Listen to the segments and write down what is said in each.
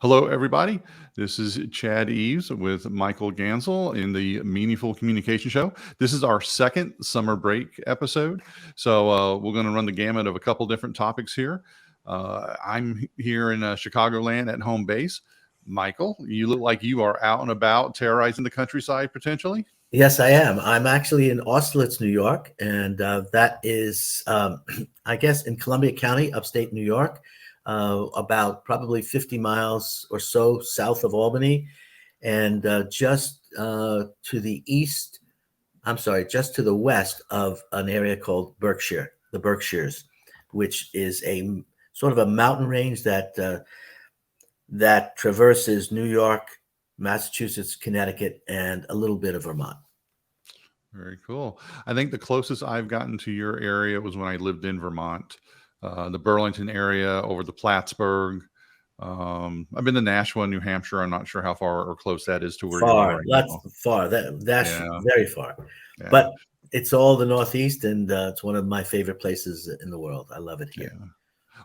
Hello, everybody. This is Chad Eves with Michael Gansel in the Meaningful Communication Show. This is our second summer break episode. So we're going to run the gamut of a couple different topics here. I'm here in Chicagoland at home base. Michael, you look like you are out and about terrorizing the countryside potentially. Yes, I am. I'm actually in Austerlitz, New York, and that is, I guess, in Columbia County, upstate New York, about probably 50 miles or so south of Albany, and just to the east, I'm sorry, just to the west of an area called Berkshire, the Berkshires, which is a sort of a mountain range that traverses New York, Massachusetts, Connecticut, and a little bit of Vermont. Very cool. I think the closest I've gotten to your area was when I lived in Vermont, the Burlington area over the Plattsburgh. I've been to Nashua, New Hampshire. I'm not sure how far or close that is to where you are Far, right that's now. far. That's Yeah, very far. yeah, But it's all the Northeast, and it's one of my favorite places in the world. I love it yeah. here.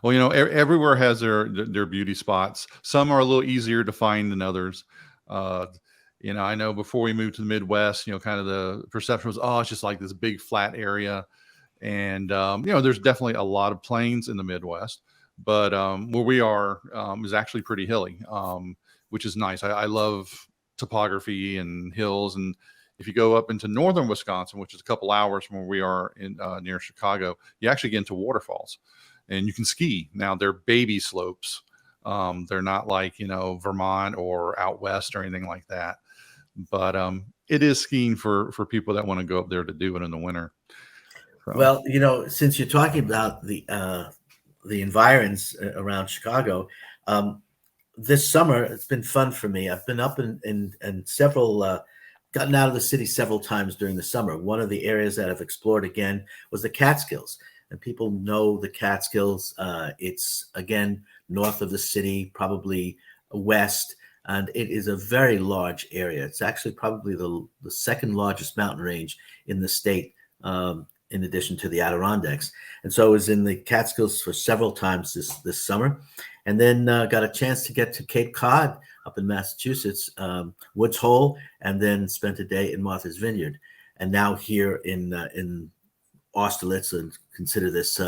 Well, everywhere has their beauty spots. Some are a little easier to find than others. Uh, I know before we moved to the Midwest, kind of the perception was, oh, it's just like this big flat area. And, there's definitely a lot of plains in the Midwest, but where we are is actually pretty hilly, which is nice. I love topography and hills. And if you go up into northern Wisconsin, which is a couple hours from where we are in near Chicago, you actually get into waterfalls and you can ski. Now they're baby slopes. They're not like, Vermont or out west or anything like that. But it is skiing for people that want to go up there to do it in the winter. So. Well, since you're talking about the environs around Chicago, this summer it's been fun for me. I've been up in several, gotten out of the city several times during the summer. One of the areas that I've explored again was the Catskills. And people know the Catskills. It's, again, north of the city, probably west, and it is a very large area. It's actually probably the second largest mountain range in the state, in addition to the Adirondacks. And so I was in the Catskills for several times this summer, and then got a chance to get to Cape Cod up in Massachusetts, Woods Hole, and then spent a day in Martha's Vineyard. And now here in Austerlitz, and consider this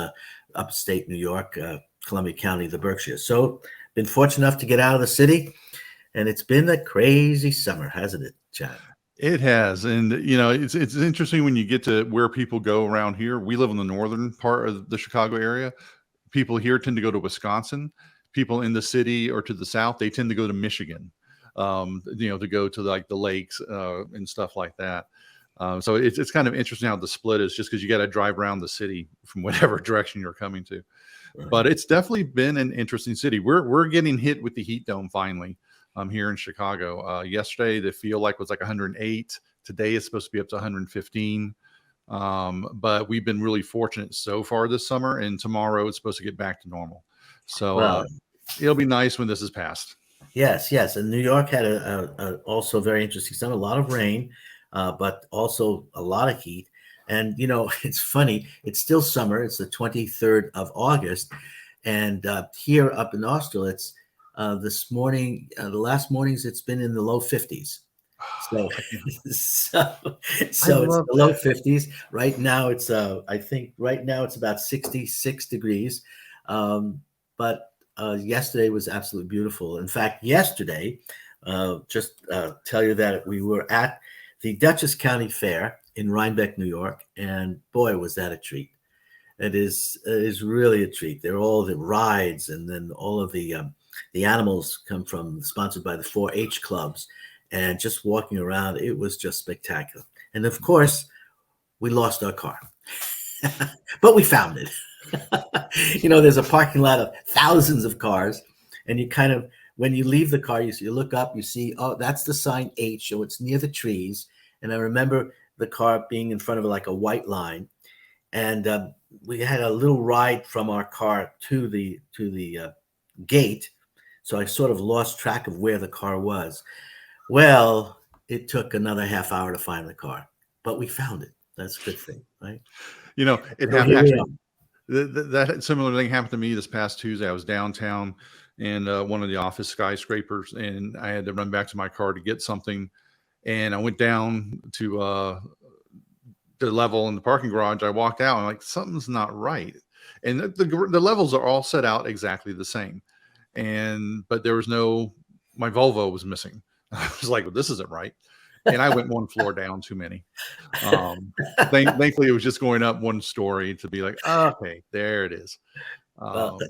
upstate New York, Columbia County, the Berkshires. So been fortunate enough to get out of the city, and it's been a crazy summer, hasn't it, Chad? It has. And, it's interesting when you get to where people go around here. We live in the northern part of the Chicago area. People here tend to go to Wisconsin. People in the city or to the south, they tend to go to Michigan, to go to like the lakes and stuff like that. So it's kind of interesting how the split is, just because you got to drive around the city from whatever direction you're coming to. Right. But it's definitely been an interesting city. We're getting hit with the heat dome finally. Here in Chicago. Yesterday, the feel like was like 108. Today, it's supposed to be up to 115. But we've been really fortunate so far this summer, and tomorrow it's supposed to get back to normal. So it'll be nice when this is passed. Yes. And New York had a also very interesting summer, a lot of rain, but also a lot of heat. And, it's funny, it's still summer. It's the 23rd of August. And here up in Austerlitz, this morning, the last mornings, it's been in the low 50s. So it's the low 50s. Right now, it's I think right now it's about 66 degrees. But yesterday was absolutely beautiful. In fact, yesterday, just tell you that we were at the Dutchess County Fair in Rhinebeck, New York, and boy, was that a treat. It is really a treat. They're all the rides, and then all of the animals come from, sponsored by the 4-H clubs, and just walking around, it was just spectacular. And of course, we lost our car, but we found it. There's a parking lot of thousands of cars, and you kind of, when you leave the car, you look up, you see, oh, that's the sign H, so it's near the trees. And I remember the car being in front of like a white line, and we had a little ride from our car to the gate. So I sort of lost track of where the car was. Well, it took another half hour to find the car, but we found it. That's a good thing, right? It So happened here we actually. are. that similar thing happened to me this past Tuesday. I was downtown in one of the office skyscrapers, and I had to run back to my car to get something. And I went down to the level in the parking garage. I walked out, and I'm like, something's not right. And the levels are all set out exactly the same. But there was my Volvo was missing. I was like, well, this isn't right. And I went one floor down too many. Thankfully, it was just going up one story to be like, okay, there it is.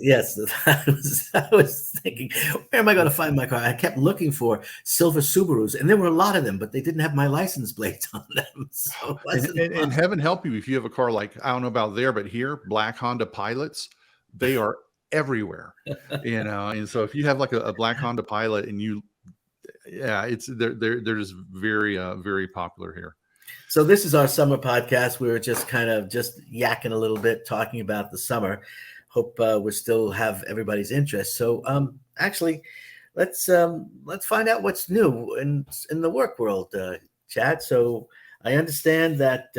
Yes, I was thinking, where am I going to find my car? I kept looking for silver Subarus, and there were a lot of them, but they didn't have my license plates on them. So and heaven help you if you have a car like, I don't know about there, but here, black Honda Pilots, they are everywhere. And so if you have like a black Honda Pilot, and they're just very very popular here. So this is our summer podcast. We were just kind of just yakking a little bit, talking about the summer. Hope we still have everybody's interest. So actually, let's find out what's new in the work world, Chad. So I understand that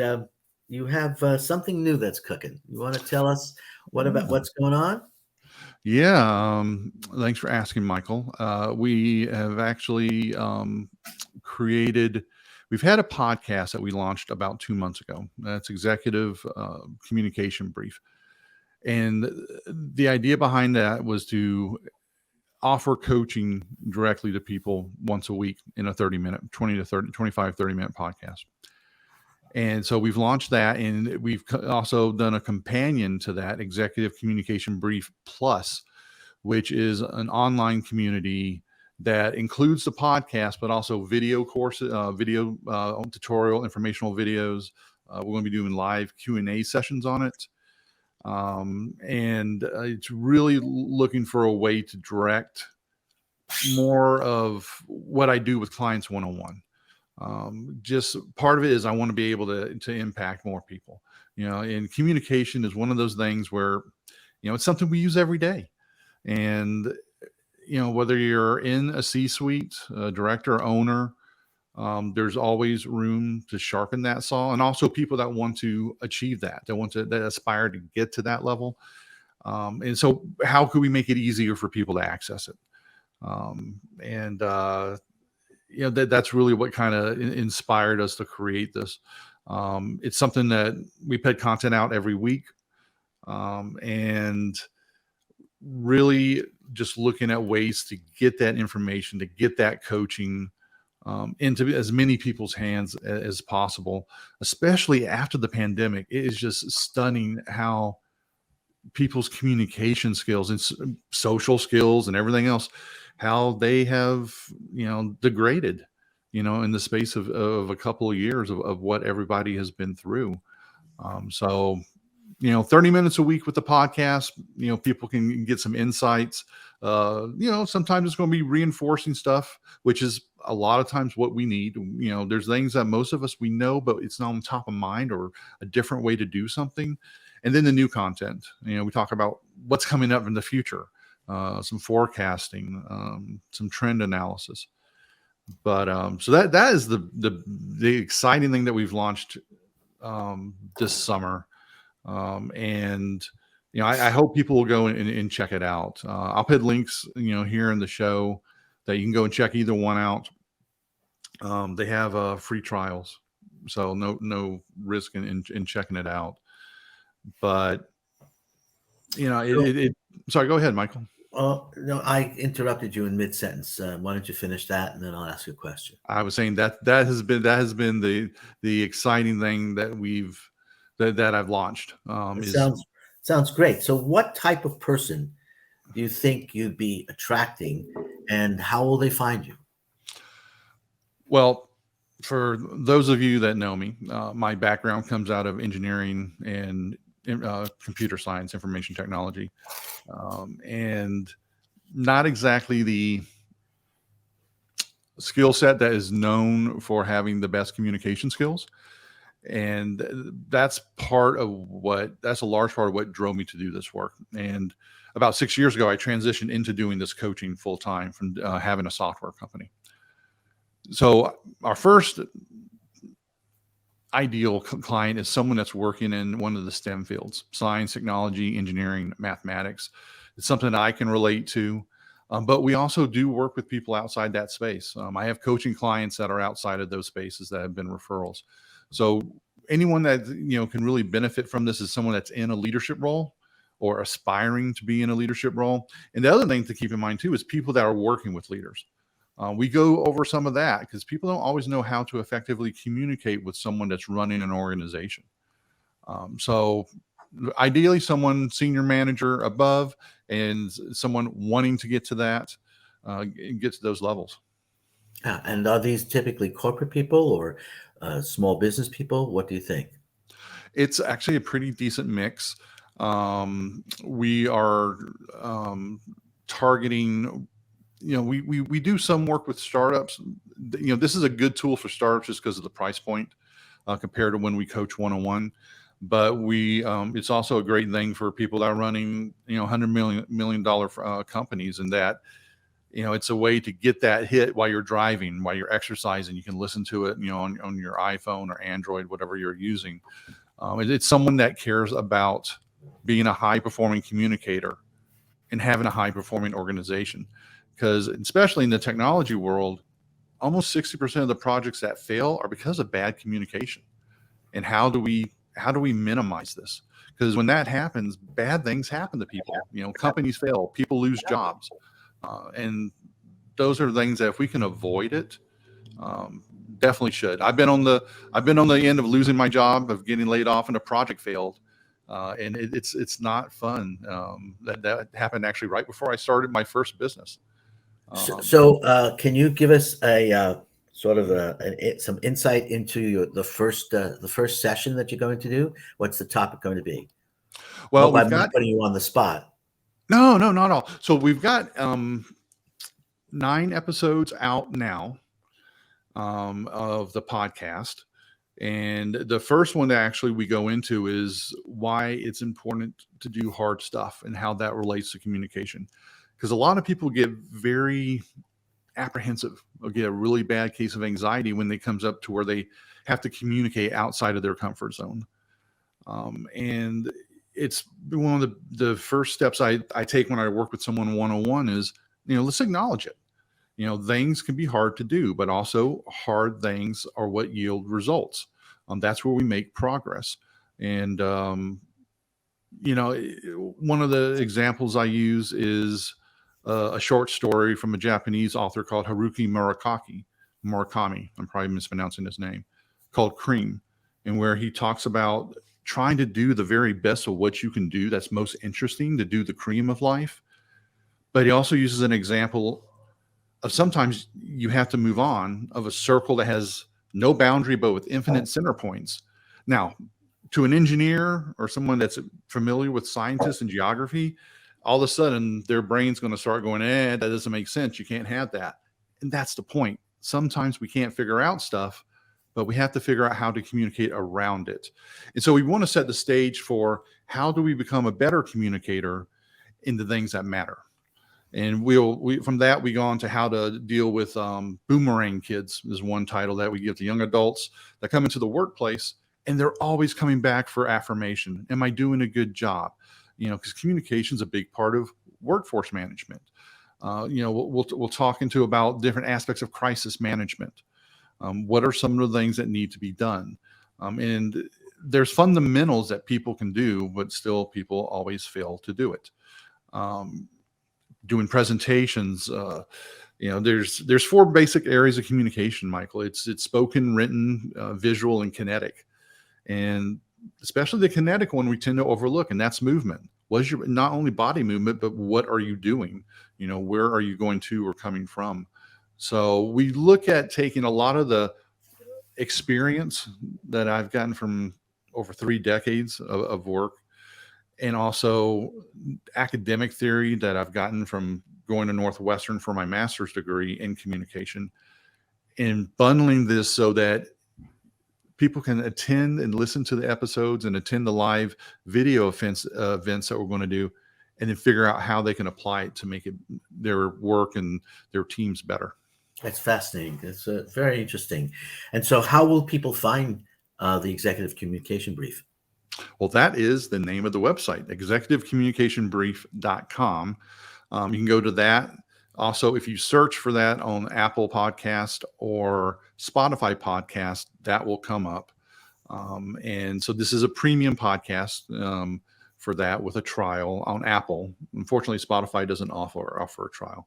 you have something new that's cooking. You want to tell us what's going on? Yeah, thanks for asking, Michael. We have actually we've had a podcast that we launched about 2 months ago. That's Executive Communication Brief. And the idea behind that was to offer coaching directly to people once a week in a 30-minute, 25-30-minute podcast. And so we've launched that, and we've also done a companion to that, Executive Communication Brief Plus, which is an online community that includes the podcast, but also video courses, video tutorial, informational videos. We're going to be doing live Q&A sessions on it. And it's really looking for a way to direct more of what I do with clients one-on-one. Just part of it is I want to be able to impact more people, and communication is one of those things where, it's something we use every day. And, whether you're in a C-suite, director, owner, there's always room to sharpen that saw, and also people that want to achieve that aspire to get to that level. And so how could we make it easier for people to access it? That's really what kind of inspired us to create this. It's something that we put content out every week, and really just looking at ways to get that information, to get that coaching into as many people's hands as possible, especially after the pandemic. It is just stunning how people's communication skills and social skills and everything else, how they have, degraded, in the space of a couple of years of what everybody has been through. So 30 minutes a week with the podcast, people can get some insights. Sometimes it's going to be reinforcing stuff, which is a lot of times what we need. There's things that most of us we know, but it's not on top of mind, or a different way to do something. And then the new content, we talk about what's coming up in the future, some forecasting, some trend analysis. But so that is the exciting thing that we've launched this summer. And I hope people will go and check it out. I'll put links, here in the show that you can go and check either one out. They have free trials, so no risk in checking it out. But sorry, go ahead, Michael. No, I interrupted you in mid-sentence. Why don't you finish that, and then I'll ask you a question. I was saying that has been the exciting thing that I've launched. Sounds great. So what type of person do you think you'd be attracting, and how will they find you? Well, for those of you that know me, my background comes out of engineering and computer science, information technology, and not exactly the skill set that is known for having the best communication skills. And that's a large part of what drove me to do this work. And about 6 years ago, I transitioned into doing this coaching full time from having a software company. So our first ideal client is someone that's working in one of the STEM fields: science, technology, engineering, mathematics. It's something that I can relate to. But we also do work with people outside that space. I have coaching clients that are outside of those spaces that have been referrals. So anyone that can really benefit from this is someone that's in a leadership role or aspiring to be in a leadership role. And the other thing to keep in mind too is people that are working with leaders. We go over some of that because people don't always know how to effectively communicate with someone that's running an organization. So ideally someone senior manager above and someone wanting to get to that, get to those levels. And are these typically corporate people or small business people? What do you think? It's actually a pretty decent mix. We are targeting, we do some work with startups. This is a good tool for startups just because of the price point compared to when we coach one-on-one. But it's also a great thing for people that are running, $100 million companies, and that, it's a way to get that hit while you're driving, while you're exercising. You can listen to it, on your iPhone or Android, whatever you're using. It's someone that cares about being a high performing communicator and having a high performing organization, because especially in the technology world, almost 60% of the projects that fail are because of bad communication. And how do we minimize this? Because when that happens, bad things happen to people. Companies fail, people lose jobs, and those are things that if we can avoid it, definitely should. I've been on the end of losing my job, of getting laid off, and a project failed, and it's not fun. That happened actually right before I started my first business. So can you give us a sort of some insight into the first session that you're going to do? What's the topic going to be? Well, I'm not putting you on the spot. No, not at all. So we've got 9 episodes out now of the podcast. And the first one that actually we go into is why it's important to do hard stuff and how that relates to communication. Because a lot of people get very apprehensive or get a really bad case of anxiety when it comes up to where they have to communicate outside of their comfort zone. And it's one of the first steps I take when I work with someone one-on-one is, let's acknowledge it. Things can be hard to do, but also hard things are what yield results. That's where we make progress. And, one of the examples I use is a short story from a Japanese author called Haruki Murakami. I'm probably mispronouncing his name, called Cream, and where he talks about trying to do the very best of what you can do that's most interesting, to do the cream of life. But he also uses an example of sometimes you have to move on, of a circle that has no boundary but with infinite center points. Now, to an engineer or someone that's familiar with scientists and geography, all of a sudden their brain's going to start going, that doesn't make sense. You can't have that. And that's the point. Sometimes we can't figure out stuff, but we have to figure out how to communicate around it. And so we want to set the stage for how do we become a better communicator in the things that matter. And from that, we go on to how to deal with boomerang kids is one title that we give to young adults that come into the workplace, and they're always coming back for affirmation. Am I doing a good job? Because communication is a big part of workforce management. We'll talk about different aspects of crisis management. What are some of the things that need to be done? And there's fundamentals that people can do, but still people always fail to do it. Doing presentations, there's 4 basic areas of communication, Michael. It's spoken, written, visual, and kinetic. And especially the kinetic one we tend to overlook, and that's movement. What is your not only body movement, but what are you doing? Where are you going to or coming from? So we look at taking a lot of the experience that I've gotten from over 3 decades of work, and also academic theory that I've gotten from going to Northwestern for my master's degree in communication, and bundling this so that people can attend and listen to the episodes and attend the live video events that we're going to do, and then figure out how they can apply it to make their work and their teams better. That's fascinating. It's very interesting. And so how will people find the executive communication brief? Well, that is the name of the website, executivecommunicationbrief.com. You can go to that. Also, if you search for that on Apple Podcast or Spotify Podcast, that will come up. And so this is a premium podcast for that with a trial on Apple. Unfortunately, Spotify doesn't offer a trial.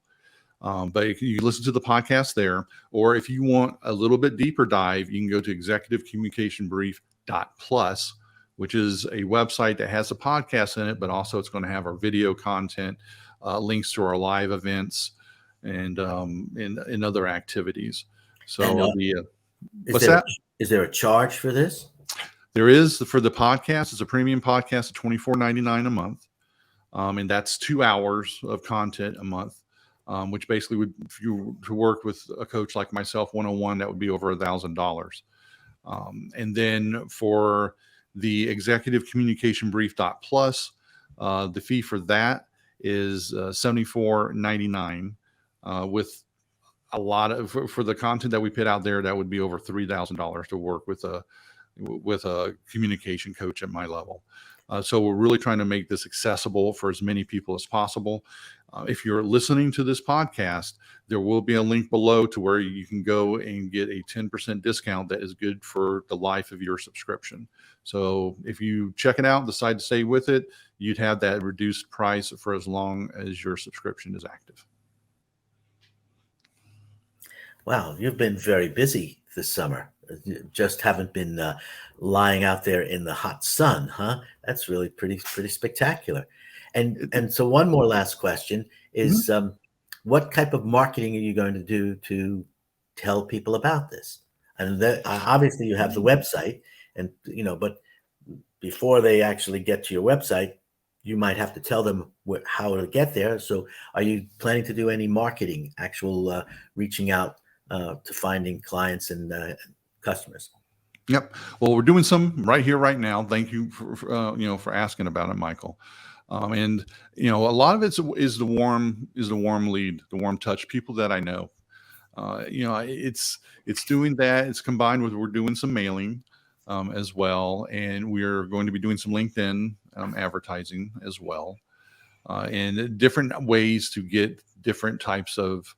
But you listen to the podcast there, or if you want a little bit deeper dive, you can go to executivecommunicationbrief.plus, which is a website that has a podcast in it, but also it's going to have our video content, links to our live events, and in other activities. So what's that? Is there a charge for this? There is for the podcast. It's a premium podcast at $24.99 a month, and that's 2 hours of content a month. Which basically would, if you were to work with a coach like myself, 101, that would be over $1,000. And then for the executive communication brief.plus, the fee for that is $74.99 with a lot of, for the content that we put out there, that would be over $3,000 to work with a communication coach at my level. So we're really trying to make this accessible for as many people as possible. If you're listening to this podcast, there will be a link below to where you can go and get a 10% discount that is good for the life of your subscription. So if you check it out, decide to stay with it, you'd have that reduced price for as long as your subscription is active. Wow, you've been very busy this summer. You just haven't been lying out there in the hot sun, huh? That's really pretty spectacular. And so one more last question is, what type of marketing are you going to do to tell people about this? And obviously you have the website, and but before they actually get to your website, you might have to tell them how to get there. So are you planning to do any marketing, actual reaching out to finding clients and customers? Yep. Well, we're doing some right here, right now. Thank you for asking about it, Michael. And a lot of it is the warm lead, the warm touch, people that I know. It's doing that. It's combined with, we're doing some mailing as well, and we're going to be doing some LinkedIn advertising as well, and different ways to get different types of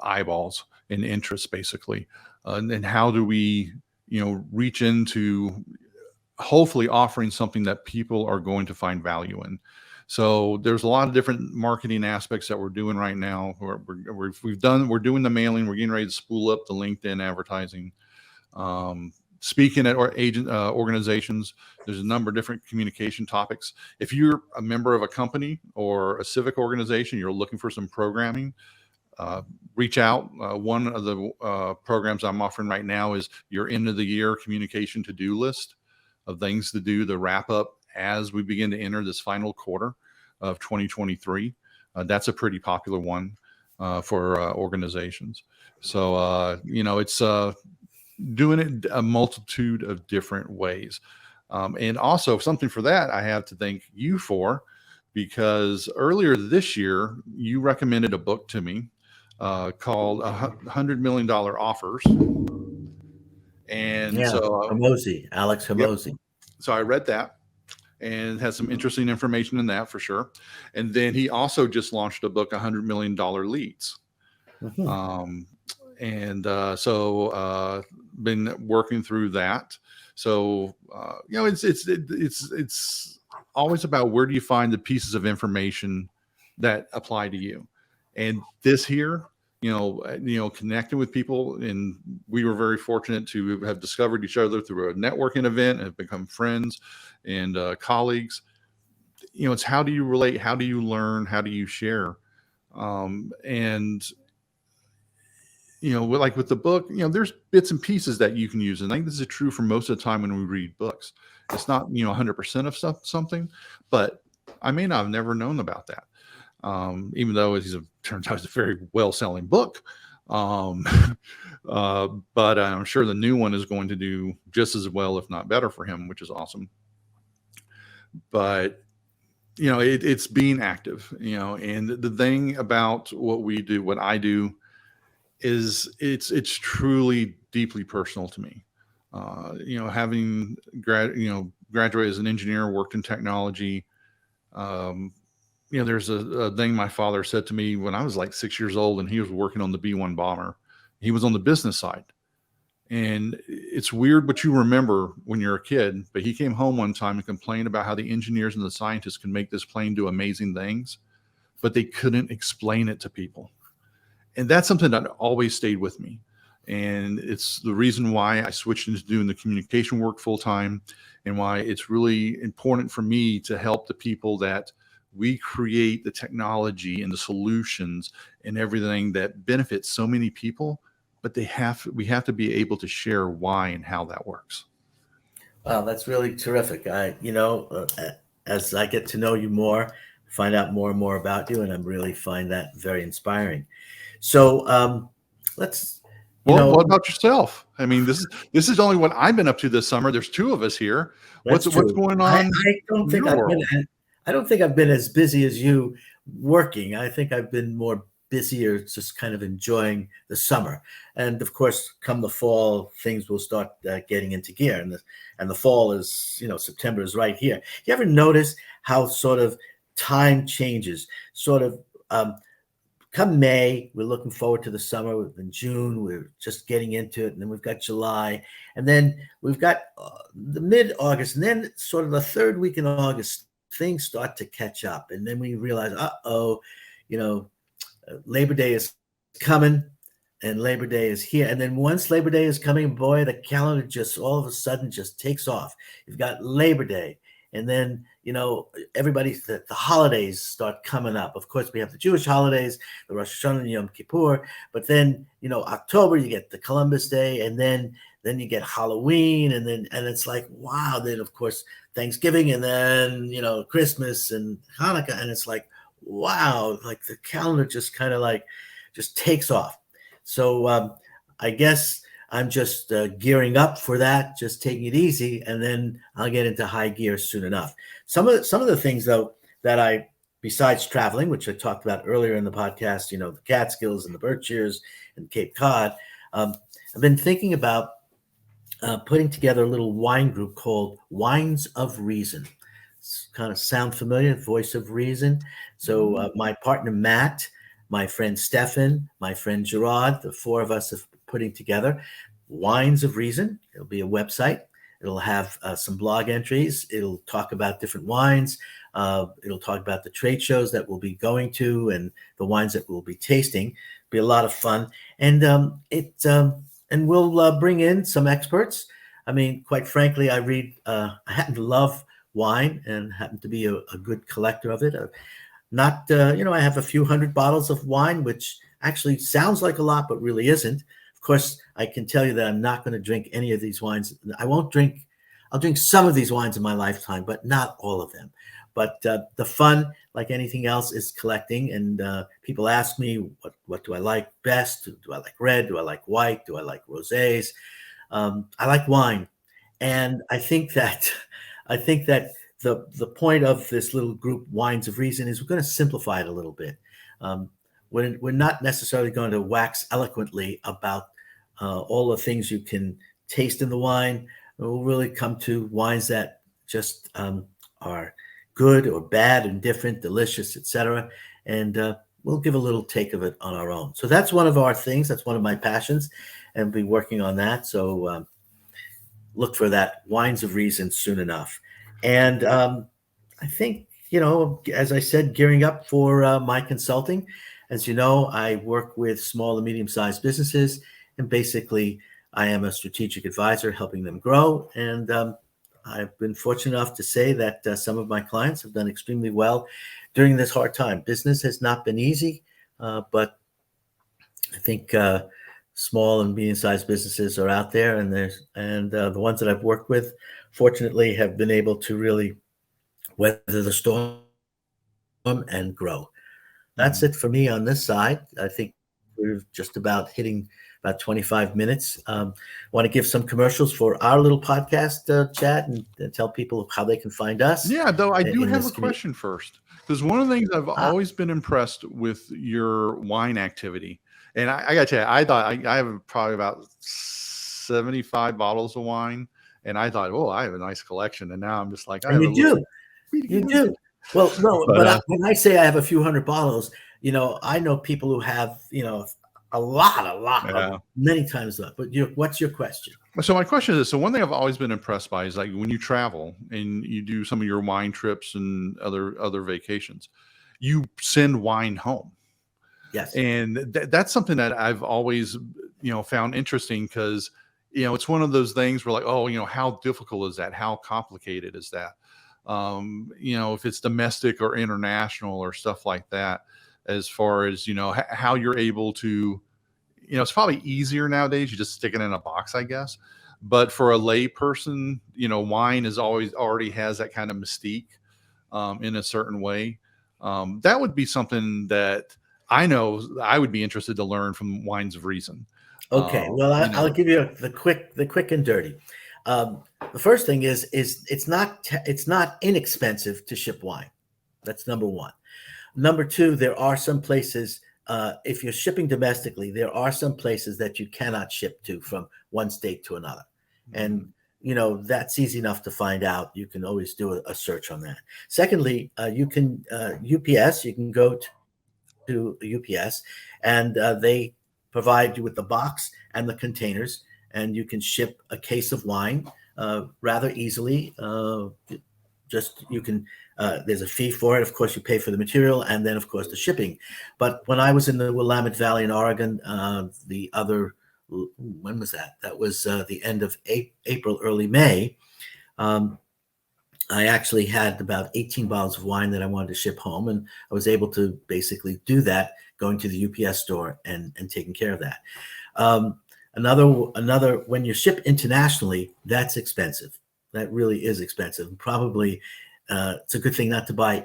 eyeballs and interest, basically. And how do we, reach into hopefully offering something that people are going to find value in. So there's a lot of different marketing aspects that we're doing right now. We're doing the mailing. We're getting ready to spool up the LinkedIn advertising. Speaking at organizations, there's a number of different communication topics. If you're a member of a company or a civic organization, you're looking for some programming, reach out. One of the programs I'm offering right now is your end of the year communication to-do list of things to do to wrap up as we begin to enter this final quarter of 2023. That's a pretty popular one for organizations. So, it's doing it a multitude of different ways. And also something for that I have to thank you for, because earlier this year, you recommended a book to me called $100 Million Offers. And so Alex Hormozi. Yep. So I read that and had some interesting information in that for sure. And then he also just launched a book, $100 Million Leads. So been working through that. So, it's always about, where do you find the pieces of information that apply to you? And this here, connecting with people, and we were very fortunate to have discovered each other through a networking event and have become friends and colleagues. It's how do you relate? How do you learn? How do you share? Like with the book, there's bits and pieces that you can use. And I think this is true for most of the time when we read books. It's not, 100% of something, but I may not have never known about that. Even though turns out it's a very well-selling book. But I'm sure the new one is going to do just as well, if not better, for him, which is awesome. But, it's being active, and the thing about what I do is it's truly deeply personal to me. Having graduated as an engineer, worked in technology. Um, there's a thing my father said to me when I was like 6 years old, and he was working on the B-1 bomber. He was on the business side. And it's weird what you remember when you're a kid, but he came home one time and complained about how the engineers and the scientists can make this plane do amazing things, but they couldn't explain it to people. And that's something that always stayed with me. And it's the reason why I switched into doing the communication work full time, and why it's really important for me to help the people that we create the technology and the solutions and everything that benefits so many people, but we have to be able to share why and how that works. Wow, that's really terrific. As I get to know you more, find out more and more about you, and I really find that very inspiring. So let's, Well, what about yourself? I mean, this is only what I've been up to this summer. There's two of us here. What's going on? I don't think I've been as busy as you working. I think I've been more busier, just kind of enjoying the summer. And of course, come the fall, things will start getting into gear. And the fall is, September is right here. You ever notice how sort of time changes? Sort of come May, we're looking forward to the summer. In June, we're just getting into it. And then we've got July. And then we've got the mid-August. And then sort of the third week in August, things start to catch up. And then we realize, Labor Day is coming, and Labor Day is here. And then once Labor Day is coming, boy, the calendar just all of a sudden just takes off. You've got Labor Day, and then, the holidays start coming up. Of course, we have the Jewish holidays, the Rosh Hashanah and Yom Kippur. But then, October, you get the Columbus Day, and then you get Halloween, and it's like, wow. Then, of course, Thanksgiving, and then, Christmas and Hanukkah. And it's like, wow, like the calendar just kind of just takes off. So I guess I'm just gearing up for that, just taking it easy, and then I'll get into high gear soon enough. Some of the things, though, that besides traveling, which I talked about earlier in the podcast, the Catskills and the Berkshires and Cape Cod, I've been thinking about putting together a little wine group called Wines of Reason. It's kind of sound familiar, Voice of Reason. So my partner, Matt, my friend Stefan, my friend Gerard, the four of us are putting together Wines of Reason. It'll be a website. It'll have some blog entries. It'll talk about different wines. It'll talk about the trade shows that we'll be going to and the wines that we'll be tasting. It'll be a lot of fun. And we'll bring in some experts. I mean, quite frankly, I happen to love wine and happen to be a good collector of it. I have a few hundred bottles of wine, which actually sounds like a lot, but really isn't. Of course, I can tell you that I'm not going to drink any of these wines. I'll drink some of these wines in my lifetime, but not all of them. But the fun, like anything else, is collecting. And people ask me, what do I like best? Do I like red? Do I like white? Do I like rosés? I like wine. And I think that the point of this little group, Wines of Reason, is we're going to simplify it a little bit. We're not necessarily going to wax eloquently about all the things you can taste in the wine. We'll really come to wines that just are good or bad, indifferent, delicious, etc. And we'll give a little take of it on our own. So that's one of our things. That's one of my passions, and we'll be working on that. So look for that, Wines of Reason, soon enough. And I think, as I said, gearing up for my consulting. As you know, I work with small and medium-sized businesses, and basically I am a strategic advisor helping them grow. And I've been fortunate enough to say that some of my clients have done extremely well during this hard time. Business has not been easy, but I think small and medium-sized businesses are out there, and the ones that I've worked with, fortunately, have been able to really weather the storm and grow. That's it for me on this side. I think we're just about hitting about 25 minutes. Want to give some commercials for our little podcast, Chad, and tell people how they can find us. Yeah, though I do have a question first, because one of the things I've always been impressed with your wine activity, and I got to tell you, I thought I have probably about 75 bottles of wine. And I thought, oh, I have a nice collection. And now I'm just like, I And have a you little. do. You do. Well, no, But but when I say I have a few hundred bottles, I know people who have, a lot, yeah. many times that. But what's your question? So my question is, so one thing I've always been impressed by is like when you travel and you do some of your wine trips and other vacations, you send wine home. Yes. And that's something that I've always, found interesting because, it's one of those things where like, oh, how difficult is that? How complicated is that? If it's domestic or international or stuff like that, as far as, how you're able to, it's probably easier nowadays. You just stick it in a box, I guess. But for a lay person, wine is always already has that kind of mystique in a certain way. That would be something that I know I would be interested to learn from Wines of Reason. Okay. Well, I'll give you the quick and dirty. The first thing is it's not inexpensive to ship wine. That's number one. Number two, there are some places, if you're shipping domestically, there are some places that you cannot ship to from one state to another. And, that's easy enough to find out. You can always do a search on that. Secondly, you can UPS, you can go to UPS and they provide you with the box and the containers, and you can ship a case of wine rather easily. Just you can there's a fee for it. Of course, you pay for the material and then, of course, the shipping. But when I was in the Willamette Valley in Oregon, when was that? That was the end of April, early May. I actually had about 18 bottles of wine that I wanted to ship home, and I was able to basically do that, going to the UPS store and taking care of that. Another, when you ship internationally, that's expensive. That really is expensive. Probably it's a good thing not to buy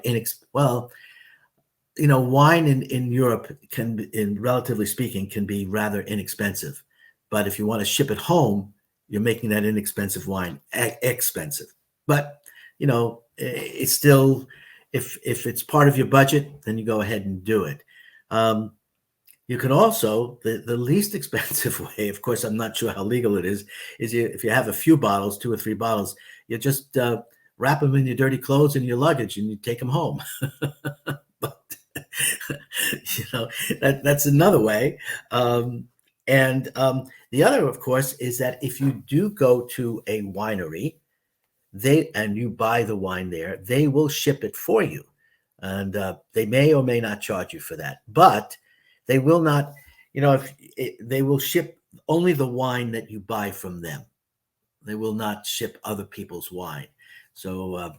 wine in Europe relatively speaking, can be rather inexpensive. But if you want to ship it home, you're making that inexpensive wine expensive. But it's still, if it's part of your budget, then you go ahead and do it. You can also, the least expensive way, of course, I'm not sure how legal it is if you have a few bottles, 2 or 3 bottles, you just wrap them in your dirty clothes and your luggage and you take them home. But, that's another way. And the other, of course, is that if you do go to a winery, and you buy the wine there, they will ship it for you. And they may or may not charge you for that. But they will not, they will ship only the wine that you buy from them. They will not ship other people's wine. So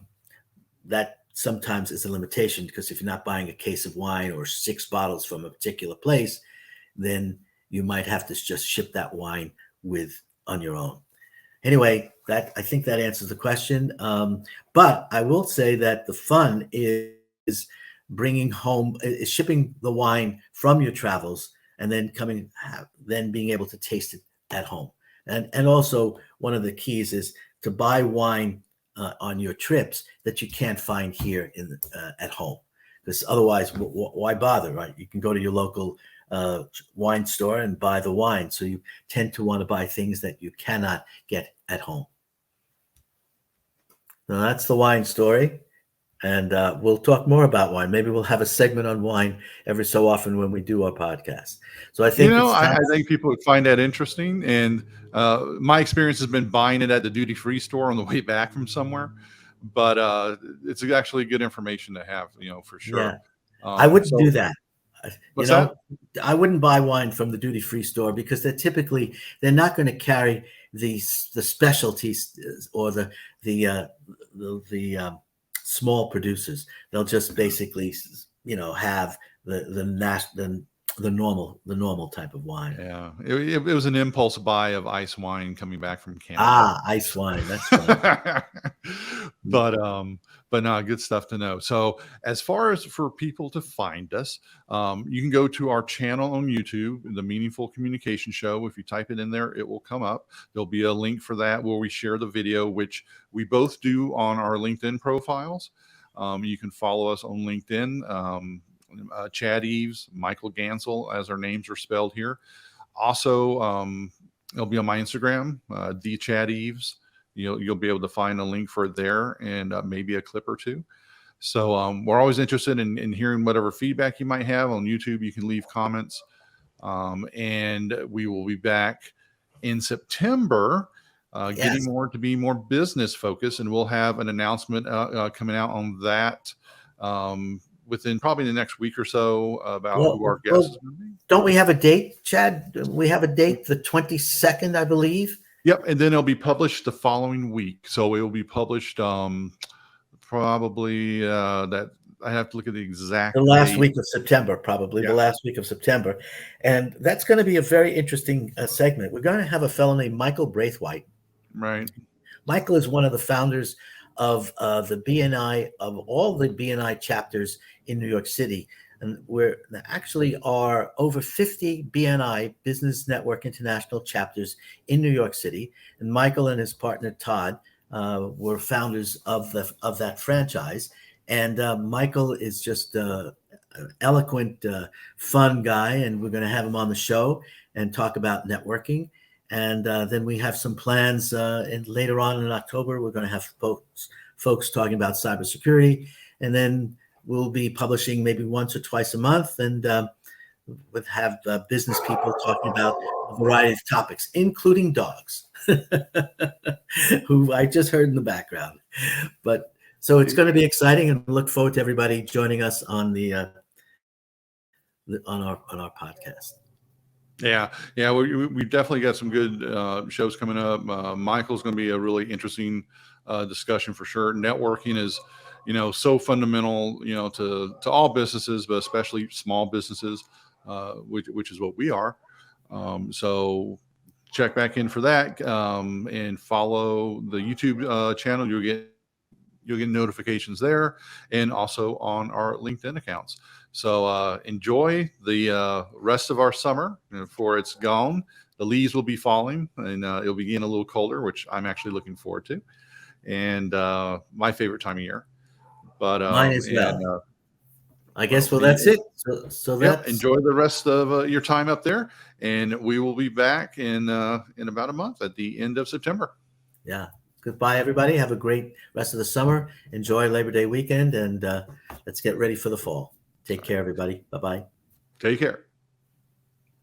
that sometimes is a limitation, because if you're not buying a case of wine or 6 bottles from a particular place, then you might have to just ship that wine on your own. Anyway, I think that answers the question. But I will say that the fun is bringing home, is shipping the wine from your travels and then being able to taste it at home. And also, one of the keys is to buy wine on your trips that you can't find here at home, because otherwise, why bother, right? You can go to your local wine store and buy the wine. So you tend to want to buy things that you cannot get at home. Now that's the wine story. And we'll talk more about wine. Maybe we'll have a segment on wine every so often when we do our podcast. So I think I think people would find that interesting. And my experience has been buying it at the duty-free store on the way back from somewhere. But it's actually good information to have, for sure. Yeah. I wouldn't do that. What's that? I wouldn't buy wine from the duty-free store, because they're not going to carry the specialties or the small producers. They'll just basically, have the normal type of wine. Yeah, it was an impulse buy of ice wine coming back from Canada. Ice wine. That's fun. But no, good stuff to know. So as far as for people to find us, you can go to our channel on YouTube, The Meaningful Communication Show. If you type it in there, it will come up. There'll be a link for that where we share the video, which we both do on our LinkedIn profiles. You can follow us on LinkedIn. Chad Eves, Michael Gansel, as our names are spelled here. Also, It'll be on my Instagram, dchadeves. You'll be able to find a link for it there, and maybe a clip or two. So we're always interested in hearing whatever feedback you might have on YouTube. You can leave comments, and we will be back in September, getting more to be more business focused, and we'll have an announcement coming out on that within probably the next week or so about who our guest is going to be. Don't we have a date, Chad? We have a date, the 22nd, I believe. Yep, and then it'll be published the following week. So it will be published probably that I have to look at the exact the last date. week of September, probably the last week of September. And that's going to be a very interesting segment. We're going to have a fellow named Michael Braithwaite. Right. Michael is one of the founders of the BNI, of all the BNI chapters in New York City. And there actually are over 50 BNI, Business Network International chapters in New York City. And Michael and his partner, Todd, were founders of that franchise. And Michael is just an eloquent, fun guy. And we're going to have him on the show and talk about networking. And then we have some plans later on in October. We're going to have folks talking about cybersecurity. And then we'll be publishing maybe once or twice a month, and we'll have business people talking about a variety of topics, including dogs, who I just heard in the background. But so it's going to be exciting, and look forward to everybody joining us on on our podcast. Yeah, we definitely got some good shows coming up. Michael's going to be a really interesting discussion for sure. Networking is, so fundamental, to all businesses, but especially small businesses, which is what we are. So check back in for that, and follow the YouTube channel. You'll get notifications there, and also on our LinkedIn accounts. So enjoy the rest of our summer before it's gone. The leaves will be falling, and it'll be getting a little colder, which I'm actually looking forward to, and my favorite time of year. But mine as well. I guess that's it. So enjoy the rest of your time up there, and we will be back in about a month at the end of September. Yeah. Goodbye, everybody. Have a great rest of the summer. Enjoy Labor Day weekend, and let's get ready for the fall. Take care, everybody. Bye-bye. Take care.